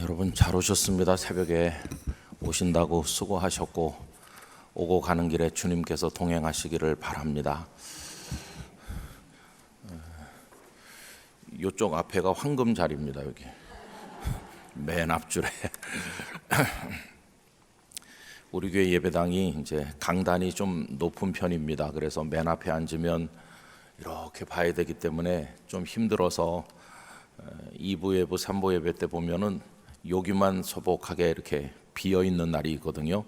여러분 잘 오셨습니다. 새벽에 오신다고 수고하셨고 오고 가는 길에 주님께서 동행하시기를 바랍니다. 이쪽 앞에가 황금 자리입니다. 여기 맨 앞줄에 우리 교회 예배당이 이제 강단이 좀 높은 편입니다. 그래서 맨 앞에 앉으면 이렇게 봐야 되기 때문에 좀 힘들어서 2부 예배, 3부 예배 때 보면은 여기만 소복하게 이렇게 비어 있는 날이 있거든요.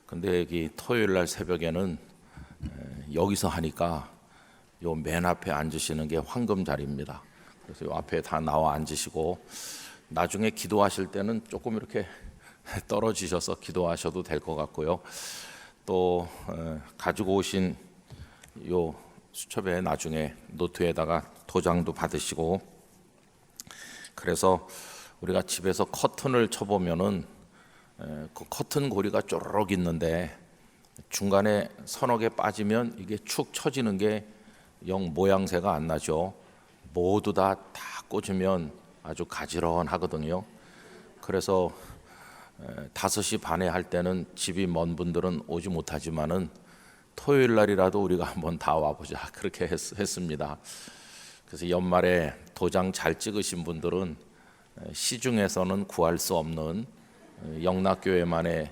근데 여기 토요일 날 새벽에는 여기서 하니까 요 맨 앞에 앉으시는 게 황금 자리입니다. 그래서 요 앞에 다 나와 앉으시고 나중에 기도하실 때는 조금 이렇게 떨어지셔서 기도하셔도 될 것 같고요. 또 가지고 오신 요 수첩에 나중에 노트에다가 도장도 받으시고, 그래서 우리가 집에서 커튼을 쳐보면은 그 커튼 고리가 쪼르륵 있는데 중간에 서너 개 빠지면 이게 축 처지는 게 영 모양새가 안 나죠. 모두 다 꽂으면 아주 가지런하거든요. 그래서 5시 반에 할 때는 집이 먼 분들은 오지 못하지만은 토요일 날이라도 우리가 한번 다 와보자, 그렇게 했습니다. 그래서 연말에 도장 잘 찍으신 분들은 시중에서는 구할 수 없는 영락교회만의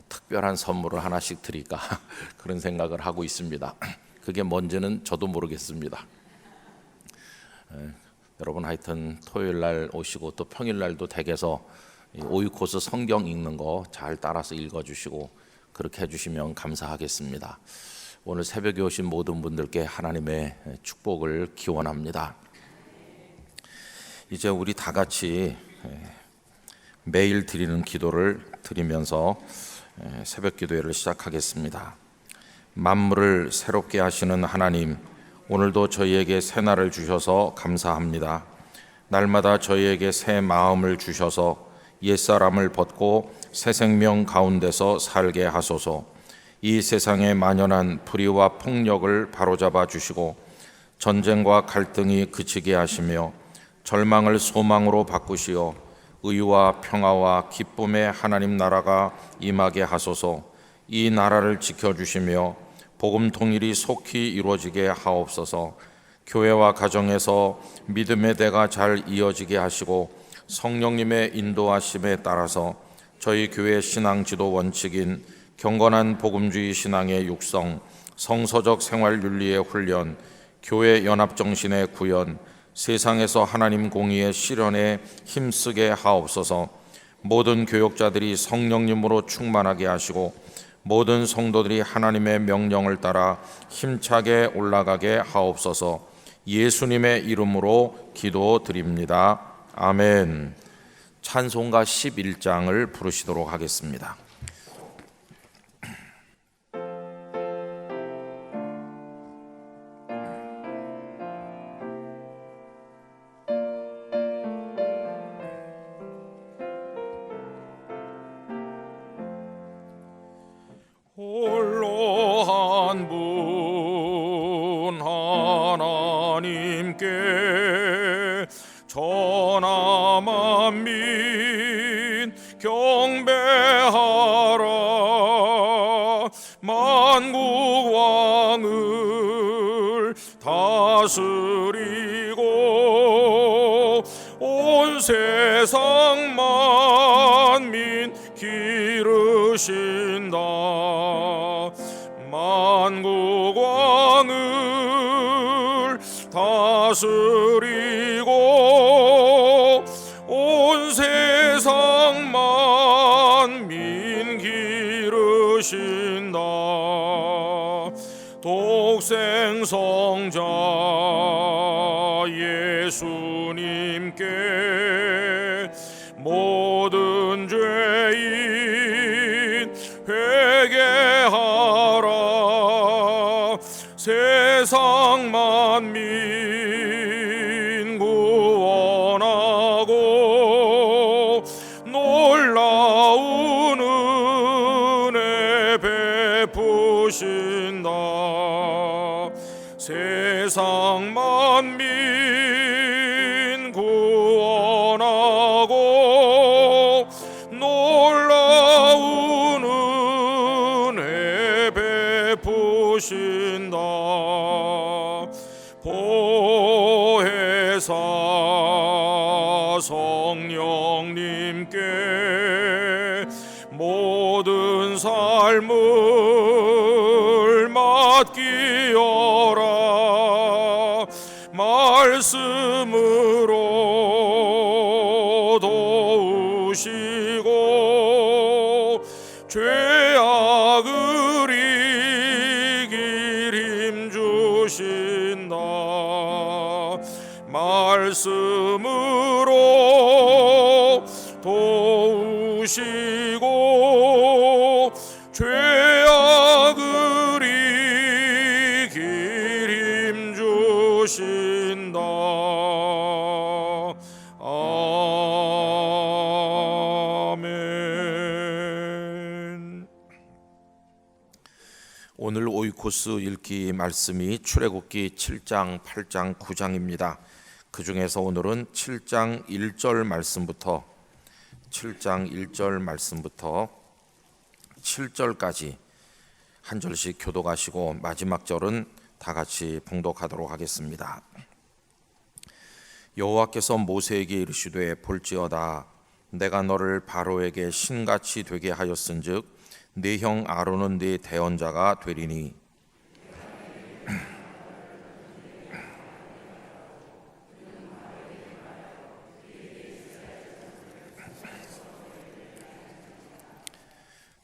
특별한 선물을 하나씩 드릴까 그런 생각을 하고 있습니다. 그게 뭔지는 저도 모르겠습니다. 여러분 하여튼 토요일 날 오시고 또 평일 날도 댁에서 오이코스 성경 읽는 거 잘 따라서 읽어주시고 그렇게 해주시면 감사하겠습니다. 오늘 새벽에 오신 모든 분들께 하나님의 축복을 기원합니다. 이제 우리 다 같이 매일 드리는 기도를 드리면서 새벽 기도회를 시작하겠습니다. 만물을 새롭게 하시는 하나님, 오늘도 저희에게 새 날을 주셔서 감사합니다. 날마다 저희에게 새 마음을 주셔서 옛사람을 벗고 새 생명 가운데서 살게 하소서. 이 세상에 만연한 불의와 폭력을 바로잡아 주시고 전쟁과 갈등이 그치게 하시며 절망을 소망으로 바꾸시어 의와 평화와 기쁨의 하나님 나라가 임하게 하소서. 이 나라를 지켜주시며 복음 통일이 속히 이루어지게 하옵소서. 교회와 가정에서 믿음의 대가 잘 이어지게 하시고 성령님의 인도하심에 따라서 저희 교회 신앙 지도 원칙인 경건한 복음주의 신앙의 육성, 성서적 생활 윤리의 훈련, 교회 연합 정신의 구현, 세상에서 하나님 공의의 실현에 힘쓰게 하옵소서. 모든 교역자들이 성령님으로 충만하게 하시고 모든 성도들이 하나님의 명령을 따라 힘차게 올라가게 하옵소서. 예수님의 이름으로 기도드립니다. 아멘. 찬송가 11장을 부르시도록 하겠습니다. 홀로 한 분 하나님께 전하 만민 경배하라. 만국 왕을 다스리고 온 세상 만민 기르신다. 만국 왕을 다스리고 온 세상 만민 기르신다. 독생 성자 예수님께 모든 죄인 회개하라. 세상 만민 구원하고 놀라운 은혜 베푸신다. 세상 만민 구원하고 성령님께 모든 삶을 맡기어라. 말씀으로 도우시고 죄악을 이길 힘 주신다. 말씀으로 도우시고 죄악을 이길 힘 주신다. 아멘. 오늘 오이코스 읽기 말씀이 출애굽기 7장, 8장, 9장입니다. 그 중에서 오늘은 7장 1절 말씀부터 7절까지 한 절씩 교독하시고 마지막 절은 다 같이 봉독하도록 하겠습니다. 여호와께서 모세에게 이르시되 볼지어다 내가 너를 바로에게 신같이 되게 하였은즉 네 형 아론은 네 대언자가 되리니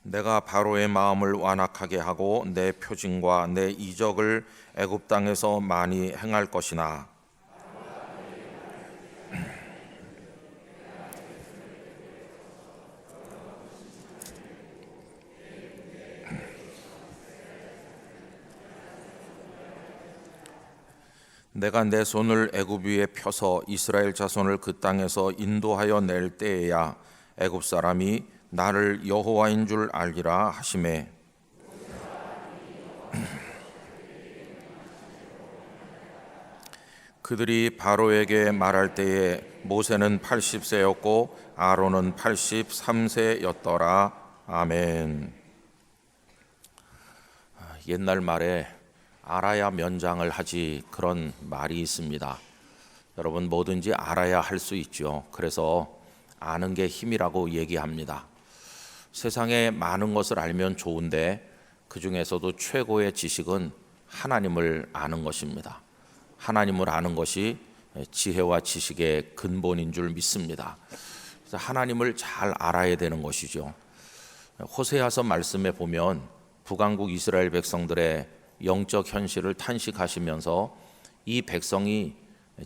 내가 바로의 마음을 완악하게 하고 내 표징과 내 이적을 애굽 땅에서 많이 행할 것이나 내가 내 손을 애굽 위에 펴서 이스라엘 자손을 그 땅에서 인도하여 낼 때에야 애굽 사람이 나를 여호와인 줄 알리라 하시매 그들이 바로에게 말할 때에 모세는 80세였고 아론은 83세였더라. 아멘. 옛날 말에 알아야 면장을 하지 그런 말이 있습니다. 여러분 뭐든지 알아야 할 수 있죠. 그래서 아는 게 힘이라고 얘기합니다. 세상에 많은 것을 알면 좋은데 그 중에서도 최고의 지식은 하나님을 아는 것입니다. 하나님을 아는 것이 지혜와 지식의 근본인 줄 믿습니다. 그래서 하나님을 잘 알아야 되는 것이죠. 호세아서 말씀에 보면 북왕국 이스라엘 백성들의 영적 현실을 탄식하시면서 이 백성이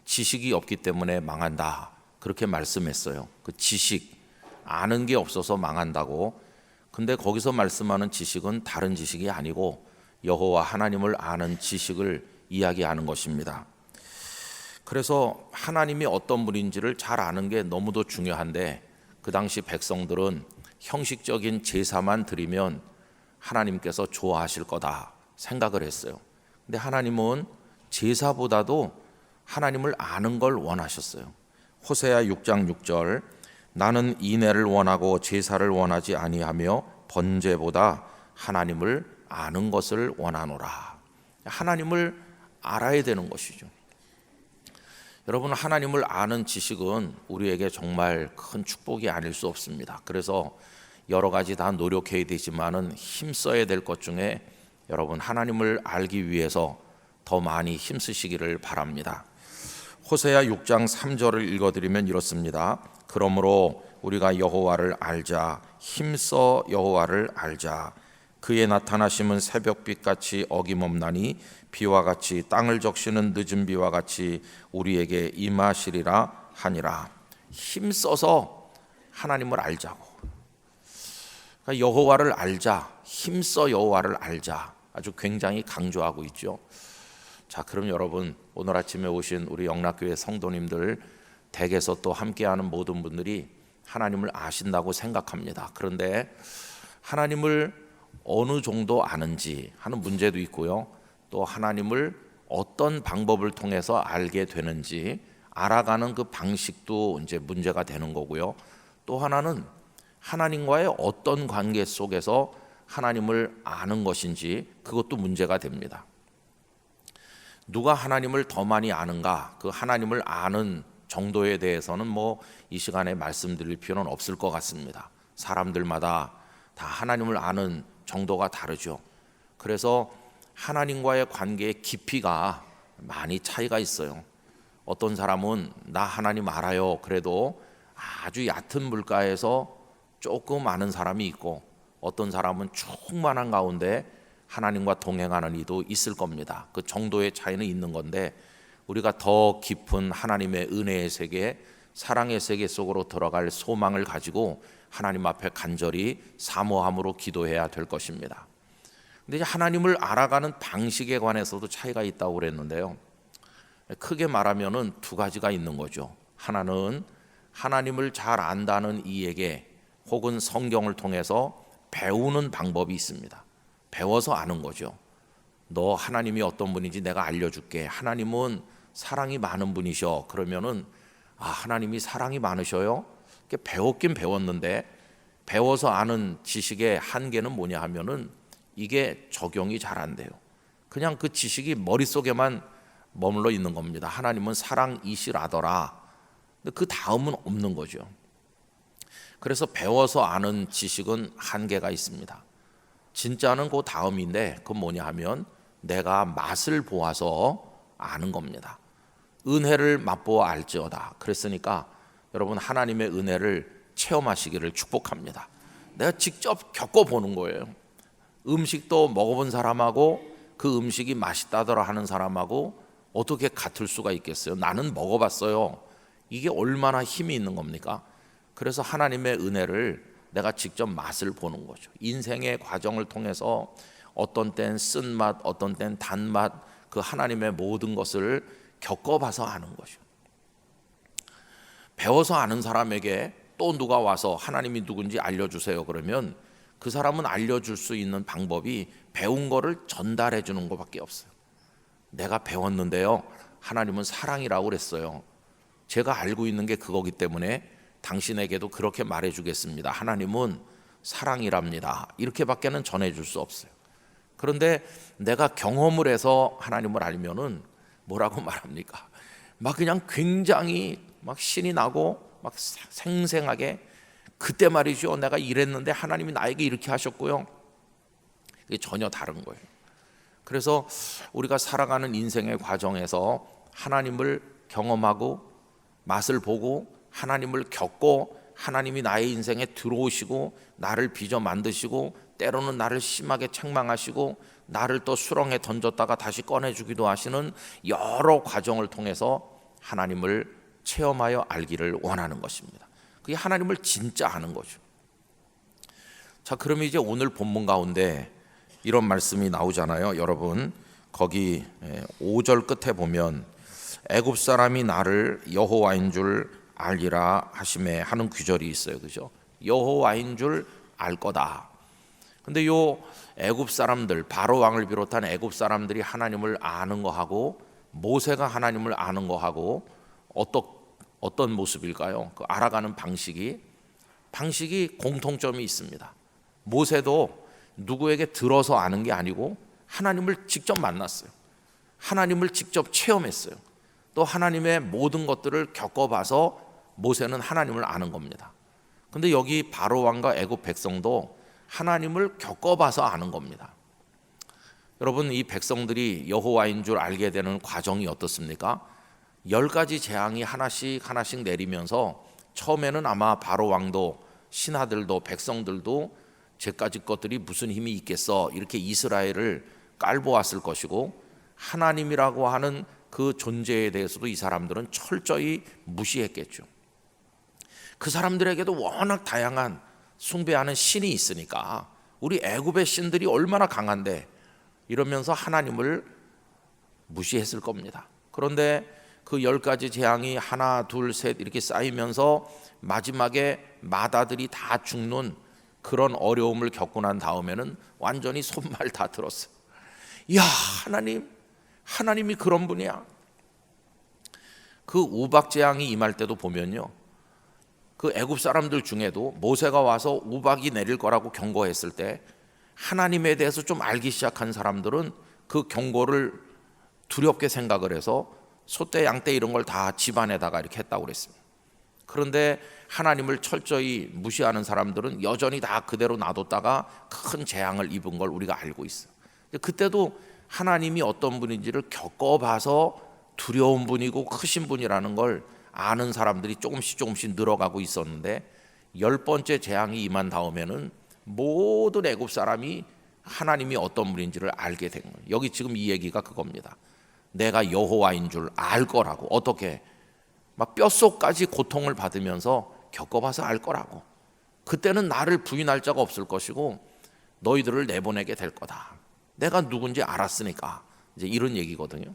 지식이 없기 때문에 망한다 그렇게 말씀했어요. 그 지식 아는 게 없어서 망한다고. 근데 거기서 말씀하는 지식은 다른 지식이 아니고 여호와 하나님을 아는 지식을 이야기하는 것입니다. 그래서 하나님이 어떤 분인지를 잘 아는 게 너무도 중요한데 그 당시 백성들은 형식적인 제사만 드리면 하나님께서 좋아하실 거다 생각을 했어요. 근데 하나님은 제사보다도 하나님을 아는 걸 원하셨어요. 호세아 6장 6절 나는 인애를 원하고 제사를 원하지 아니하며 번제보다 하나님을 아는 것을 원하노라. 하나님을 알아야 되는 것이죠. 여러분 하나님을 아는 지식은 우리에게 정말 큰 축복이 아닐 수 없습니다. 그래서 여러 가지 다 노력해야 되지만은 힘써야 될 것 중에 여러분 하나님을 알기 위해서 더 많이 힘쓰시기를 바랍니다. 호세아 6장 3절을 읽어드리면 이렇습니다. 그러므로 우리가 여호와를 알자 힘써 여호와를 알자 그의 나타나심은 새벽빛같이 어김없나니 비와 같이 땅을 적시는 늦은 비와 같이 우리에게 임하시리라 하니라. 힘써서 하나님을 알자고. 그러니까 여호와를 알자 힘써 여호와를 알자 아주 굉장히 강조하고 있죠. 자, 그럼 여러분 오늘 아침에 오신 우리 영락교회 성도님들 댁에서 또 함께하는 모든 분들이 하나님을 아신다고 생각합니다. 그런데 하나님을 어느 정도 아는지 하는 문제도 있고요. 또 하나님을 어떤 방법을 통해서 알게 되는지 알아가는 그 방식도 이제 문제가 되는 거고요. 또 하나는 하나님과의 어떤 관계 속에서 하나님을 아는 것인지 그것도 문제가 됩니다. 누가 하나님을 더 많이 아는가? 그 하나님을 아는 정도에 대해서는 뭐 이 시간에 말씀드릴 필요는 없을 것 같습니다. 사람들마다 다 하나님을 아는 정도가 다르죠. 그래서 하나님과의 관계의 깊이가 많이 차이가 있어요. 어떤 사람은 나 하나님 알아요. 그래도 아주 얕은 물가에서 조금 아는 사람이 있고, 어떤 사람은 충만한 가운데 하나님과 동행하는 이도 있을 겁니다. 그 정도의 차이는 있는 건데, 우리가 더 깊은 하나님의 은혜의 세계, 사랑의 세계 속으로 들어갈 소망을 가지고 하나님 앞에 간절히 사모함으로 기도해야 될 것입니다. 근데 이제 하나님을 알아가는 방식에 관해서도 차이가 있다고 그랬는데요. 크게 말하면은 두 가지가 있는 거죠. 하나는 하나님을 잘 안다는 이에게 혹은 성경을 통해서 배우는 방법이 있습니다. 배워서 아는 거죠. 너 하나님이 어떤 분인지 내가 알려줄게. 하나님은 사랑이 많은 분이셔. 그러면은 하나님이 사랑이 많으셔요? 배웠긴 배웠는데, 배워서 아는 지식의 한계는 뭐냐 하면은 이게 적용이 잘 안 돼요. 그냥 그 지식이 머릿속에만 머물러 있는 겁니다. 하나님은 사랑이시라더라. 근데 그 다음은 없는 거죠. 그래서 배워서 아는 지식은 한계가 있습니다. 진짜는 그 다음인데, 그건 뭐냐 하면 내가 맛을 보아서 아는 겁니다. 은혜를 맛보아 알지어다. 그랬으니까 여러분, 하나님의 은혜를 체험하시기를 축복합니다. 내가 직접 겪어보는 거예요. 음식도 먹어본 사람하고 그 음식이 맛있다더라 하는 사람하고 어떻게 같을 수가 있겠어요? 나는 먹어봤어요. 이게 얼마나 힘이 있는 겁니까? 그래서 하나님의 은혜를 내가 직접 맛을 보는 거죠. 인생의 과정을 통해서 어떤 땐 쓴맛, 어떤 땐 단맛, 그 하나님의 모든 것을 겪어봐서 아는 거죠. 배워서 아는 사람에게 또 누가 와서 하나님이 누군지 알려주세요 그러면 그 사람은 알려줄 수 있는 방법이 배운 거를 전달해 주는 것밖에 없어요. 내가 배웠는데요, 하나님은 사랑이라고 그랬어요. 제가 알고 있는 게 그거기 때문에 당신에게도 그렇게 말해주겠습니다. 하나님은 사랑이랍니다. 이렇게밖에는 전해줄 수 없어요. 그런데 내가 경험을 해서 하나님을 알면은 뭐라고 말합니까? 막 그냥 굉장히 막 신이 나고 막 생생하게, 그때 말이죠, 내가 이랬는데 하나님이 나에게 이렇게 하셨고요. 이게 전혀 다른 거예요. 그래서 우리가 살아가는 인생의 과정에서 하나님을 경험하고 맛을 보고 하나님을 겪고 하나님이 나의 인생에 들어오시고 나를 빚어 만드시고 때로는 나를 심하게 책망하시고 나를 또 수렁에 던졌다가 다시 꺼내주기도 하시는 여러 과정을 통해서 하나님을 체험하여 알기를 원하는 것입니다. 그게 하나님을 진짜 아는 거죠. 자, 그러면 이제 오늘 본문 가운데 이런 말씀이 나오잖아요. 여러분, 거기 5절 끝에 보면 애굽 사람이 나를 여호와인 줄 알리라 하심에 하는 구절이 있어요. 그죠? 여호와인 줄 알 거다. 근데 요 애굽 사람들, 바로 왕을 비롯한 애굽 사람들이 하나님을 아는 거하고 모세가 하나님을 아는 거하고 어떤 모습일까요? 그 알아가는 방식이 공통점이 있습니다. 모세도 누구에게 들어서 아는 게 아니고 하나님을 직접 만났어요. 하나님을 직접 체험했어요. 또 하나님의 모든 것들을 겪어봐서 모세는 하나님을 아는 겁니다. 근데 여기 바로 왕과 애굽 백성도 하나님을 겪어봐서 아는 겁니다. 여러분, 이 백성들이 여호와인 줄 알게 되는 과정이 어떻습니까? 10가지 재앙이 하나씩 내리면서 처음에는 아마 바로 왕도 신하들도 백성들도 제까지 것들이 무슨 힘이 있겠어, 이렇게 이스라엘을 깔보았을 것이고, 하나님이라고 하는 그 존재에 대해서도 이 사람들은 철저히 무시했겠죠. 그 사람들에게도 워낙 다양한 숭배하는 신이 있으니까 우리 애굽의 신들이 얼마나 강한데 이러면서 하나님을 무시했을 겁니다. 그런데 그 10가지 재앙이 하나 둘 셋 이렇게 쌓이면서 마지막에 마다들이 다 죽는 그런 어려움을 겪고 난 다음에는 완전히 손발 다 들었어요. 이야, 하나님이 그런 분이야. 그 우박 재앙이 임할 때도 보면요, 그 애굽 사람들 중에도 모세가 와서 우박이 내릴 거라고 경고했을 때 하나님에 대해서 좀 알기 시작한 사람들은 그 경고를 두렵게 생각을 해서 소떼 양떼 이런 걸 다 집안에다가 이렇게 했다고 그랬습니다. 그런데 하나님을 철저히 무시하는 사람들은 여전히 다 그대로 놔뒀다가 큰 재앙을 입은 걸 우리가 알고 있어요. 그때도 하나님이 어떤 분인지를 겪어봐서 두려운 분이고 크신 분이라는 걸 아는 사람들이 조금씩 늘어가고 있었는데 10번째 재앙이 임한 다음에는 모든 애굽 사람이 하나님이 어떤 분인지를 알게 된 거예요. 여기 지금 이 얘기가 그겁니다. 내가 여호와인 줄 알 거라고. 어떻게? 막 뼛속까지 고통을 받으면서 겪어봐서 알 거라고. 그때는 나를 부인할 자가 없을 것이고 너희들을 내보내게 될 거다. 내가 누군지 알았으니까. 이제 이런 얘기거든요.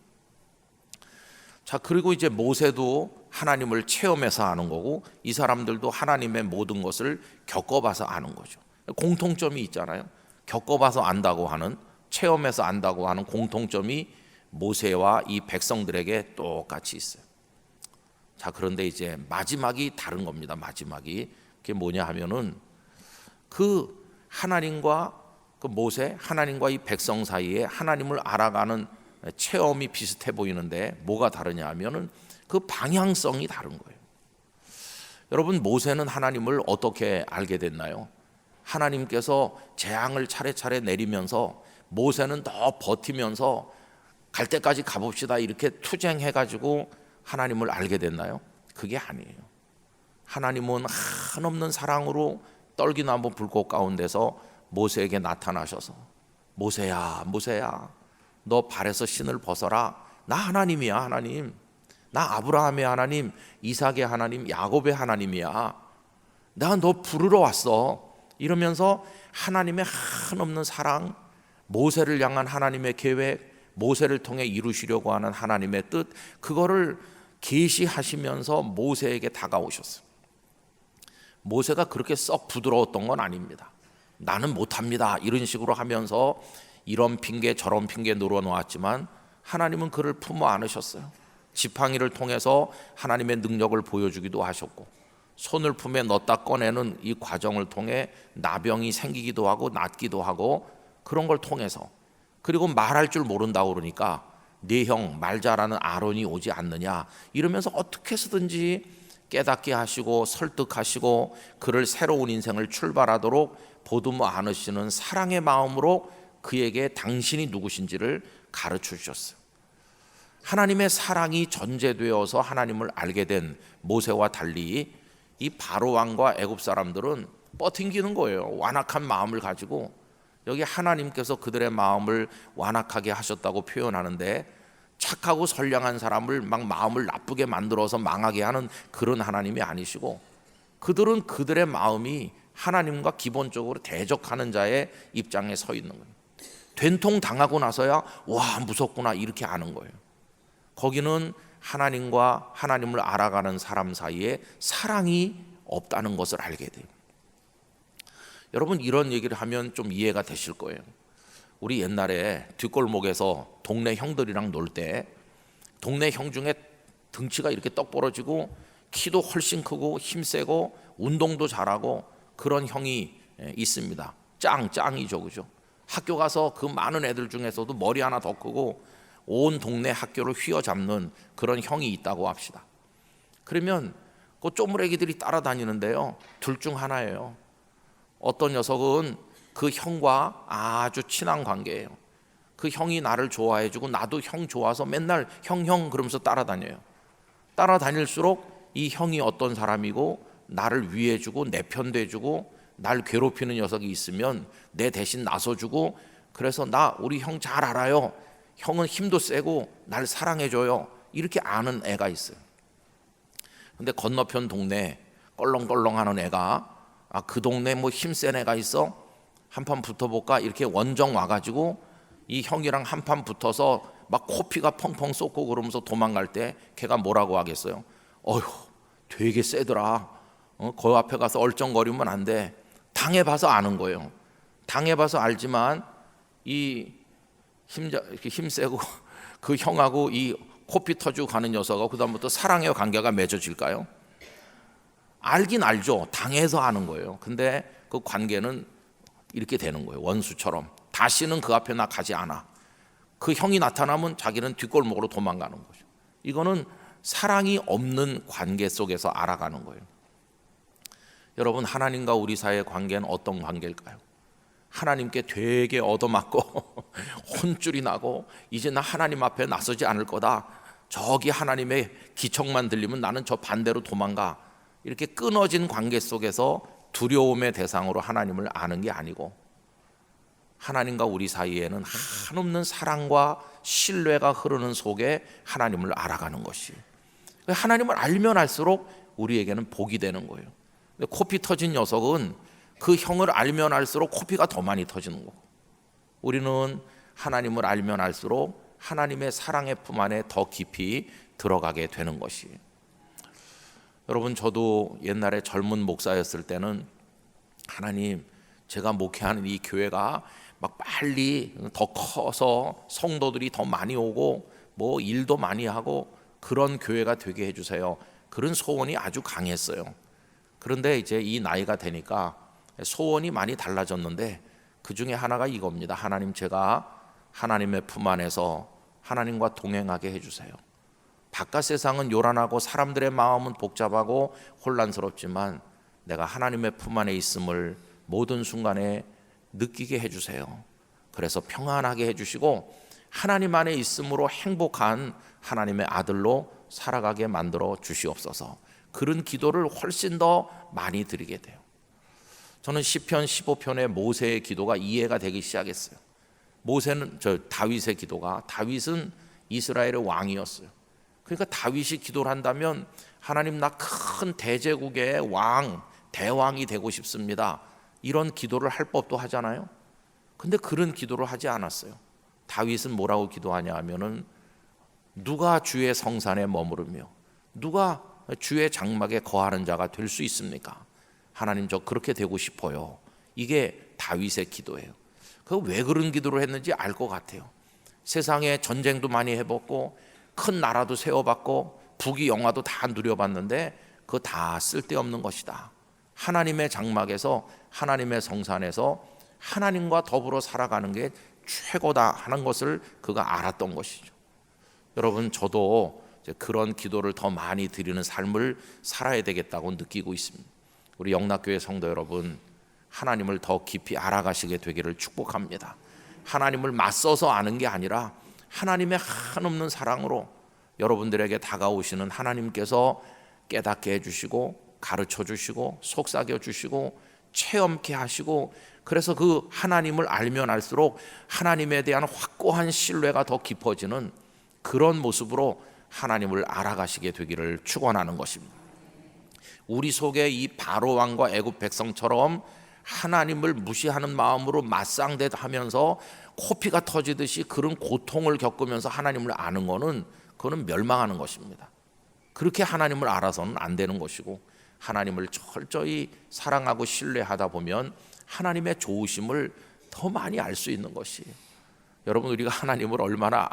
자, 그리고 이제 모세도 하나님을 체험해서 아는 거고 이 사람들도 하나님의 모든 것을 겪어봐서 아는 거죠. 공통점이 있잖아요. 겪어봐서 안다고 하는, 체험해서 안다고 하는 공통점이 모세와 이 백성들에게 똑같이 있어요. 자, 그런데 이제 마지막이 다른 겁니다. 마지막이 그게 뭐냐 하면은 그 하나님과 그 모세, 하나님과 이 백성 사이에 하나님을 알아가는 체험이 비슷해 보이는데 뭐가 다르냐 하면은 그 방향성이 다른 거예요. 여러분, 모세는 하나님을 어떻게 알게 됐나요? 하나님께서 재앙을 차례차례 내리면서 모세는 더 버티면서 갈 때까지 가봅시다 이렇게 투쟁해가지고 하나님을 알게 됐나요? 그게 아니에요. 하나님은 한없는 사랑으로 떨기나무 불꽃 가운데서 모세에게 나타나셔서 모세야, 모세야, 너 발에서 신을 벗어라. 나 하나님이야, 하나님. 나 아브라함의 하나님, 이삭의 하나님, 야곱의 하나님이야. 나 너 부르러 왔어. 이러면서 하나님의 한없는 사랑, 모세를 향한 하나님의 계획, 모세를 통해 이루시려고 하는 하나님의 뜻, 그거를 계시하시면서 모세에게 다가오셨어요. 모세가 그렇게 썩 부드러웠던 건 아닙니다. 나는 못합니다 이런 식으로 하면서 이런 핑계 저런 핑계 늘어놓았지만 하나님은 그를 품어 안으셨어요. 지팡이를 통해서 하나님의 능력을 보여주기도 하셨고 손을 품에 넣었다 꺼내는 이 과정을 통해 나병이 생기기도 하고 낫기도 하고 그런 걸 통해서, 그리고 말할 줄 모른다고 그러니까 네 형 말 잘하는 아론이 오지 않느냐 이러면서 어떻게 해서든지 깨닫게 하시고 설득하시고 그를 새로운 인생을 출발하도록 보듬어 안으시는 사랑의 마음으로 그에게 당신이 누구신지를 가르쳐 주셨어요. 하나님의 사랑이 전제되어서 하나님을 알게 된 모세와 달리 이 바로 왕과 애굽 사람들은 뻗팅기는 거예요. 완악한 마음을 가지고. 여기 하나님께서 그들의 마음을 완악하게 하셨다고 표현하는데 착하고 선량한 사람을 막 마음을 나쁘게 만들어서 망하게 하는 그런 하나님이 아니시고 그들은 그들의 마음이 하나님과 기본적으로 대적하는 자의 입장에 서 있는 거예요. 된통 당하고 나서야 와 무섭구나 이렇게 아는 거예요. 거기는 하나님과 하나님을 알아가는 사람 사이에 사랑이 없다는 것을 알게 돼요. 여러분, 이런 얘기를 하면 좀 이해가 되실 거예요. 우리 옛날에 뒷골목에서 동네 형들이랑 놀 때 동네 형 중에 등치가 이렇게 떡 벌어지고 키도 훨씬 크고 힘세고 운동도 잘하고 그런 형이 있습니다. 짱이죠, 그죠? 학교 가서 그 많은 애들 중에서도 머리 하나 더 크고 온 동네 학교를 휘어잡는 그런 형이 있다고 합시다. 그러면 그 쪼무레기들이 따라다니는데요, 둘 중 하나예요. 어떤 녀석은 그 형과 아주 친한 관계예요. 그 형이 나를 좋아해주고 나도 형 좋아서 맨날 형 그러면서 따라다녀요. 따라다닐수록 이 형이 어떤 사람이고 나를 위해주고 내 편도 해주고 날 괴롭히는 녀석이 있으면 내 대신 나서주고, 그래서 나 우리 형 잘 알아요. 형은 힘도 세고 날 사랑해줘요. 이렇게 아는 애가 있어요. 근데 건너편 동네 껄렁껄렁하는 애가 그 동네 뭐 힘센 애가 있어? 한판 붙어볼까? 이렇게 원정 와가지고 이 형이랑 한판 붙어서 막 코피가 펑펑 쏟고 그러면서 도망갈 때 걔가 뭐라고 하겠어요? 어휴 되게 세더라. 그 앞에 가서 얼쩡거리면 안 돼. 당해봐서 아는 거예요. 당해봐서 알지만 이 힘세고 그 형하고 이 코피 터지고 가는 녀석하고 그다음부터 사랑의 관계가 맺어질까요? 알긴 알죠. 당해서 아는 거예요. 근데 그 관계는 이렇게 되는 거예요. 원수처럼. 다시는 그 앞에 나 가지 않아. 그 형이 나타나면 자기는 뒷골목으로 도망가는 거죠. 이거는 사랑이 없는 관계 속에서 알아가는 거예요. 여러분, 하나님과 우리 사이의 관계는 어떤 관계일까요? 하나님께 되게 얻어맞고 혼쭐이 나고 이제 나 하나님 앞에 나서지 않을 거다, 저기 하나님의 기척만 들리면 나는 저 반대로 도망가, 이렇게 끊어진 관계 속에서 두려움의 대상으로 하나님을 아는 게 아니고, 하나님과 우리 사이에는 한없는 사랑과 신뢰가 흐르는 속에 하나님을 알아가는 것이, 하나님을 알면 알수록 우리에게는 복이 되는 거예요. 근데 코피 터진 녀석은 그 형을 알면 알수록 코피가 더 많이 터지는 거고, 우리는 하나님을 알면 알수록 하나님의 사랑의 품 안에 더 깊이 들어가게 되는 것이. 여러분, 저도 옛날에 젊은 목사였을 때는 하나님, 제가 목회하는 이 교회가 막 빨리 더 커서 성도들이 더 많이 오고 뭐 일도 많이 하고 그런 교회가 되게 해주세요, 그런 소원이 아주 강했어요. 그런데 이제 이 나이가 되니까 소원이 많이 달라졌는데 그 중에 하나가 이겁니다. 하나님, 제가 하나님의 품 안에서 하나님과 동행하게 해주세요. 바깥 세상은 요란하고 사람들의 마음은 복잡하고 혼란스럽지만 내가 하나님의 품 안에 있음을 모든 순간에 느끼게 해주세요. 그래서 평안하게 해주시고 하나님 안에 있음으로 행복한 하나님의 아들로 살아가게 만들어 주시옵소서. 그런 기도를 훨씬 더 많이 드리게 돼요. 저는 시편 15편의 모세의 기도가 이해가 되기 시작했어요. 모세는 다윗의 기도가, 다윗은 이스라엘의 왕이었어요. 그러니까 다윗이 기도를 한다면 하나님, 나 큰 대제국의 왕, 대왕이 되고 싶습니다, 이런 기도를 할 법도 하잖아요. 근데 그런 기도를 하지 않았어요. 다윗은 뭐라고 기도하냐 하면은, 누가 주의 성산에 머무르며 누가 주의 장막에 거하는 자가 될 수 있습니까? 하나님, 저 그렇게 되고 싶어요. 이게 다윗의 기도예요. 그 왜 그런 기도를 했는지 알 것 같아요. 세상에 전쟁도 많이 해봤고 큰 나라도 세워봤고 부귀 영화도 다 누려봤는데 그거 다 쓸데없는 것이다. 하나님의 장막에서, 하나님의 성산에서 하나님과 더불어 살아가는 게 최고다 하는 것을 그가 알았던 것이죠. 여러분, 저도 그런 기도를 더 많이 드리는 삶을 살아야 되겠다고 느끼고 있습니다. 우리 영락교회 성도 여러분, 하나님을 더 깊이 알아가시게 되기를 축복합니다. 하나님을 맞서서 아는 게 아니라 하나님의 한없는 사랑으로 여러분들에게 다가오시는 하나님께서 깨닫게 해주시고 가르쳐 주시고 속삭여 주시고 체험케 하시고, 그래서 그 하나님을 알면 알수록 하나님에 대한 확고한 신뢰가 더 깊어지는 그런 모습으로 하나님을 알아가시게 되기를 축원하는 것입니다. 우리 속에 이 바로 왕과 애굽 백성처럼 하나님을 무시하는 마음으로 맞상대하면서 코피가 터지듯이 그런 고통을 겪으면서 하나님을 아는 것은, 그거는 멸망하는 것입니다. 그렇게 하나님을 알아서는 안 되는 것이고, 하나님을 철저히 사랑하고 신뢰하다 보면 하나님의 좋으심을 더 많이 알 수 있는 것이, 여러분, 우리가 하나님을 얼마나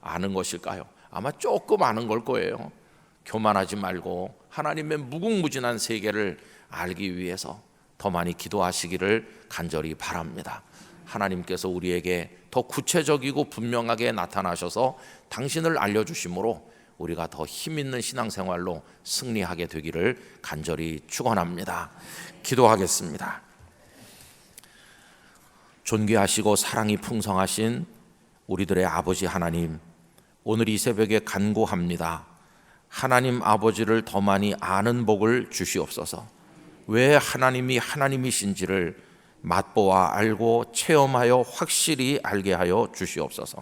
아는 것일까요? 아마 조금 아는 걸 거예요. 교만하지 말고 하나님의 무궁무진한 세계를 알기 위해서 더 많이 기도하시기를 간절히 바랍니다. 하나님께서 우리에게 더 구체적이고 분명하게 나타나셔서 당신을 알려주심으로 우리가 더 힘있는 신앙생활로 승리하게 되기를 간절히 축원합니다. 기도하겠습니다. 존귀하시고 사랑이 풍성하신 우리들의 아버지 하나님, 오늘 이 새벽에 간구합니다. 하나님 아버지를 더 많이 아는 복을 주시옵소서. 왜 하나님이 하나님이신지를 맛보아 알고 체험하여 확실히 알게 하여 주시옵소서.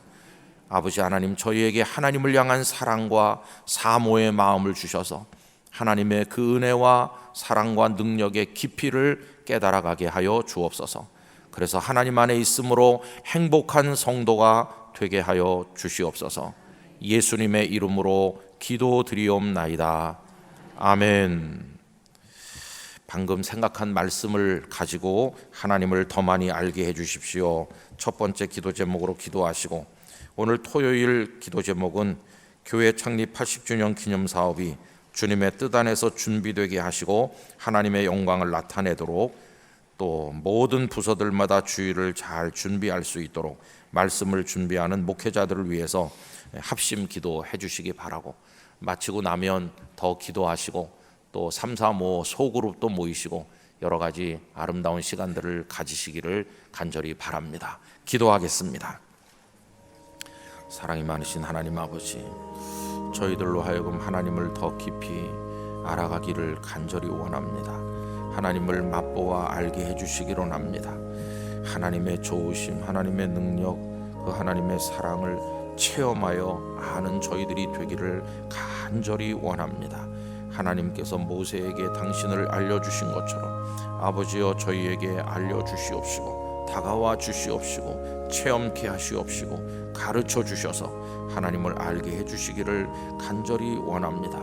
아버지 하나님, 저희에게 하나님을 향한 사랑과 사모의 마음을 주셔서 하나님의 그 은혜와 사랑과 능력의 깊이를 깨달아가게 하여 주옵소서. 그래서 하나님 안에 있음으로 행복한 성도가 되게 하여 주시옵소서. 예수님의 이름으로 기도드리옵나이다. 아멘. 방금 생각한 말씀을 가지고 하나님을 더 많이 알게 해주십시오. 첫 번째 기도 제목으로 기도하시고, 오늘 토요일 기도 제목은 교회 창립 80주년 기념 사업이 주님의 뜻 안에서 준비되게 하시고 하나님의 영광을 나타내도록, 또 모든 부서들마다 주일을 잘 준비할 수 있도록 말씀을 준비하는 목회자들을 위해서 합심 기도해 주시기 바라고, 마치고 나면 더 기도하시고 또 3, 4, 5 소그룹도 모이시고 여러 가지 아름다운 시간들을 가지시기를 간절히 바랍니다. 기도하겠습니다. 사랑이 많으신 하나님 아버지, 저희들로 하여금 하나님을 더 깊이 알아가기를 간절히 원합니다. 하나님을 맛보아 알게 해주시기로 합니다. 하나님의 좋으심, 하나님의 능력, 그 하나님의 사랑을 체험하여 아는 저희들이 되기를 간절히 원합니다. 하나님께서 모세에게 당신을 알려주신 것처럼 아버지여 저희에게 알려주시옵시고 다가와 주시옵시고 체험케 하시옵시고 가르쳐 주셔서 하나님을 알게 해주시기를 간절히 원합니다.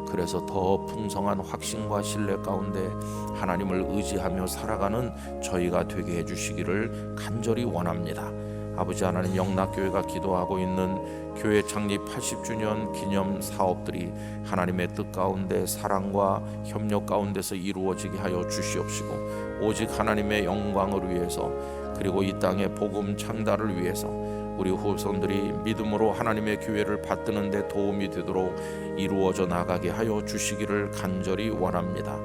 그래서 더 풍성한 확신과 신뢰 가운데 하나님을 의지하며 살아가는 저희가 되게 해주시기를 간절히 원합니다. 아버지 하나님, 영락교회가 기도하고 있는 교회 창립 80주년 기념 사업들이 하나님의 뜻 가운데 사랑과 협력 가운데서 이루어지게 하여 주시옵시고 오직 하나님의 영광을 위해서 그리고 이 땅의 복음 창달을 위해서 우리 후손들이 믿음으로 하나님의 교회를 받드는 데 도움이 되도록 이루어져 나가게 하여 주시기를 간절히 원합니다.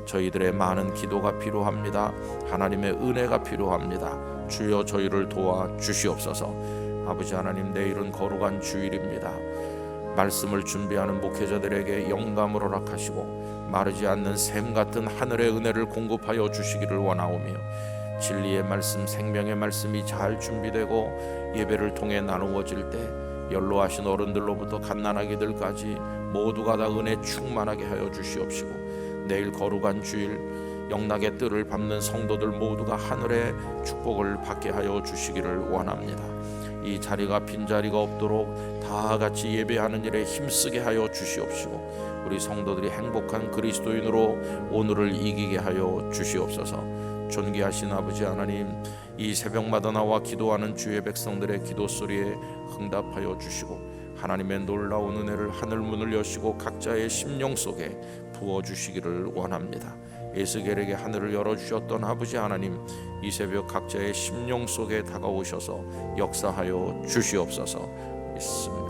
저희들의 많은 기도가 필요합니다. 하나님의 은혜가 필요합니다. 주여 저희를 도와 주시옵소서. 아버지 하나님, 내일은 거룩한 주일입니다. 말씀을 준비하는 목회자들에게 영감을 허락하시고 마르지 않는 샘 같은 하늘의 은혜를 공급하여 주시기를 원하오며 진리의 말씀, 생명의 말씀이 잘 준비되고 예배를 통해 나누어질 때 연로하신 어른들로부터 갓난아기들까지 모두가 다 은혜 충만하게 하여 주시옵시고 내일 거룩한 주일 영락의 뜰을 밟는 성도들 모두가 하늘의 축복을 받게 하여 주시기를 원합니다. 이 자리가 빈자리가 없도록 다 같이 예배하는 일에 힘쓰게 하여 주시옵시고 우리 성도들이 행복한 그리스도인으로 오늘을 이기게 하여 주시옵소서. 존귀하신 아버지 하나님, 이 새벽마다 나와 기도하는 주의 백성들의 기도 소리에 응답하여 주시고 하나님의 놀라운 은혜를 하늘문을 여시고 각자의 심령 속에 부어주시기를 원합니다. 에스겔에게 하늘을 열어주셨던 아버지 하나님, 이 새벽 각자의 심령 속에 다가오셔서 역사하여 주시옵소서. 믿습니다.